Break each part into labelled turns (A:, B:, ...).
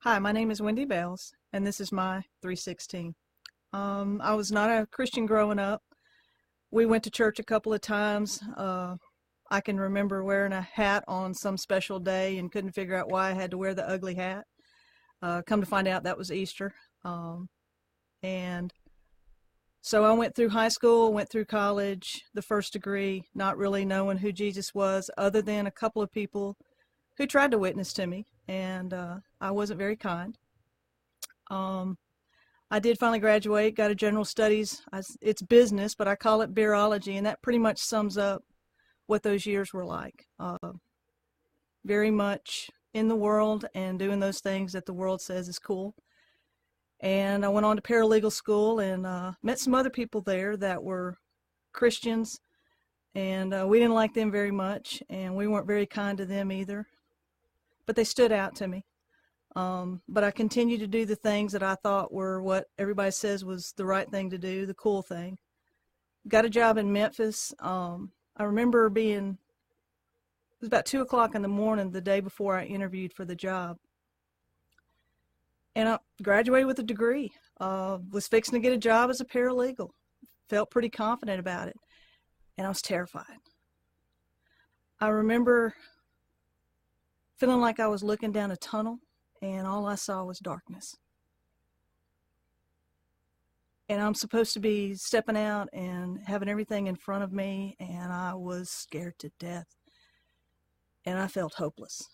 A: Hi, my name is Wendy Bailes, and this is my 316. I was not a Christian growing up. We went to church a couple of times. I can remember wearing a hat on some special day and couldn't figure out why I had to wear the ugly hat. Come to find out that was Easter. And so I went through high school, went through college, the first degree, not really knowing who Jesus was, other than a couple of people who tried to witness to me, and I wasn't very kind. Um, I did finally graduate, got a general studies. It's business, but I call it beerology, and that pretty much sums up what those years were like. Very much in the world and doing those things that the world says is cool. And I went on to paralegal school and met some other people there that were Christians, and we didn't like them very much, and we weren't very kind to them either. But they stood out to me. But I continued to do the things that I thought were what everybody says was the right thing to do, the cool thing. Got a job in Memphis. I remember it was about 2 o'clock in the morning the day before I interviewed for the job. And I graduated with a degree. Was fixing to get a job as a paralegal. Felt pretty confident about it. And I was terrified. I remember feeling like I was looking down a tunnel, and all I saw was darkness. And I'm supposed to be stepping out and having everything in front of me, and I was scared to death. And I felt hopeless.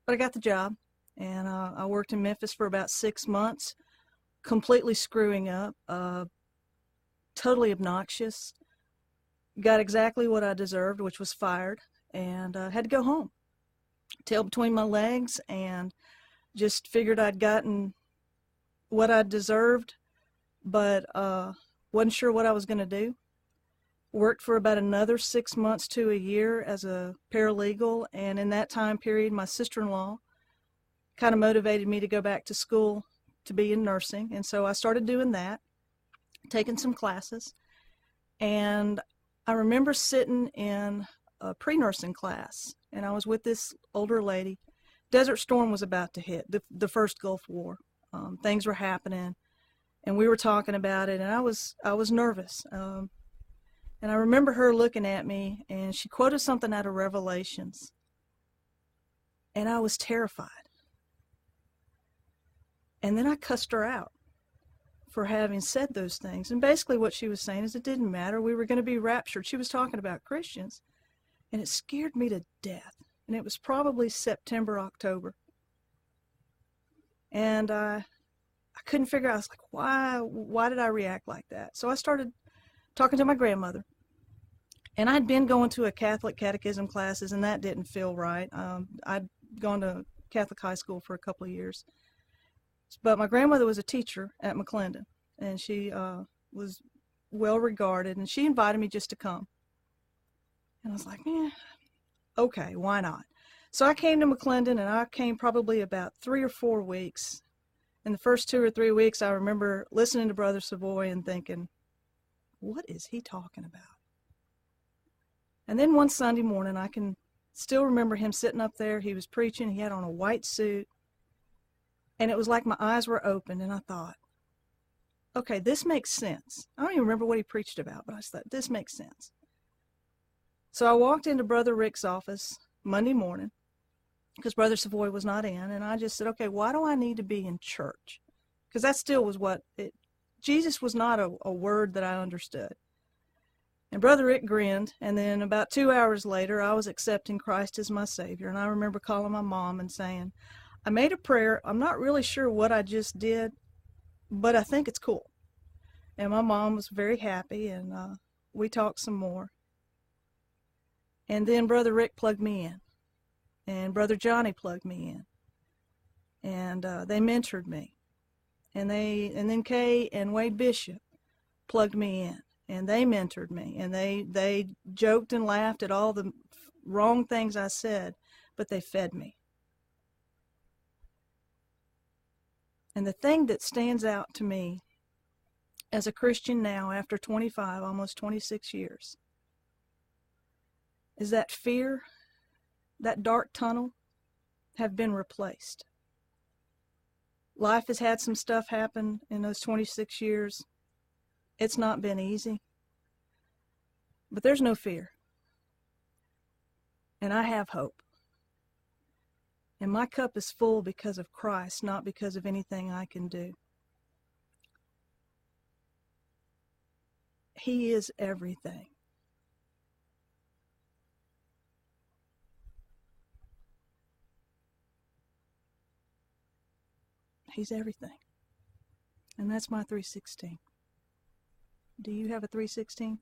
A: But I got the job, and I worked in Memphis for about 6 months, completely screwing up, totally obnoxious. Got exactly what I deserved, which was fired, and had to go home. Tail between my legs, and just figured I'd gotten what I deserved, but wasn't sure what I was going to do. Worked for about another 6 months to a year as a paralegal, and in that time period, my sister-in-law kind of motivated me to go back to school to be in nursing, and so I started doing that, taking some classes, and I remember sitting in a pre-nursing class, and I was with this older lady. Desert Storm was about to hit, the first Gulf War. Things were happening, and we were talking about it, and I was nervous. And I remember her looking at me, and she quoted something out of Revelations, and I was terrified. And then I cussed her out for having said those things. And basically what she was saying is it didn't matter. We were going to be raptured. She was talking about Christians. And it scared me to death. And it was probably September, October. And I couldn't figure out, I was like, why did I react like that? So I started talking to my grandmother. And I'd been going to a Catholic catechism classes, and that didn't feel right. I'd gone to Catholic high school for a couple of years. But my grandmother was a teacher at McClendon, and she was well regarded, and she invited me just to come. And I was like, okay, why not? So I came to McClendon, and I came probably about 3 or 4 weeks. In the first 2 or 3 weeks, I remember listening to Brother Savoy and thinking, what is he talking about? And then one Sunday morning, I can still remember him sitting up there. He was preaching. He had on a white suit. And it was like my eyes were open, and I thought, okay, this makes sense. I don't even remember what he preached about, but I just thought, this makes sense. So I walked into Brother Rick's office Monday morning, because Brother Savoy was not in, and I just said, okay, why do I need to be in church? Because that still was Jesus was not a word that I understood. And Brother Rick grinned, and then about 2 hours later, I was accepting Christ as my Savior, and I remember calling my mom and saying, I made a prayer. I'm not really sure what I just did, but I think it's cool. And my mom was very happy, and we talked some more. And then Brother Rick plugged me in, and Brother Johnny plugged me in, and they mentored me. And then Kay and Wade Bishop plugged me in, and they mentored me, and they joked and laughed at all the wrong things I said, but they fed me. And the thing that stands out to me as a Christian now, after 25, almost 26 years, is that fear, that dark tunnel, have been replaced. Life has had some stuff happen in those 26 years. It's not been easy. But there's no fear. And I have hope. And my cup is full because of Christ, not because of anything I can do. He is everything. He's everything. And that's my 316. Do you have a 316?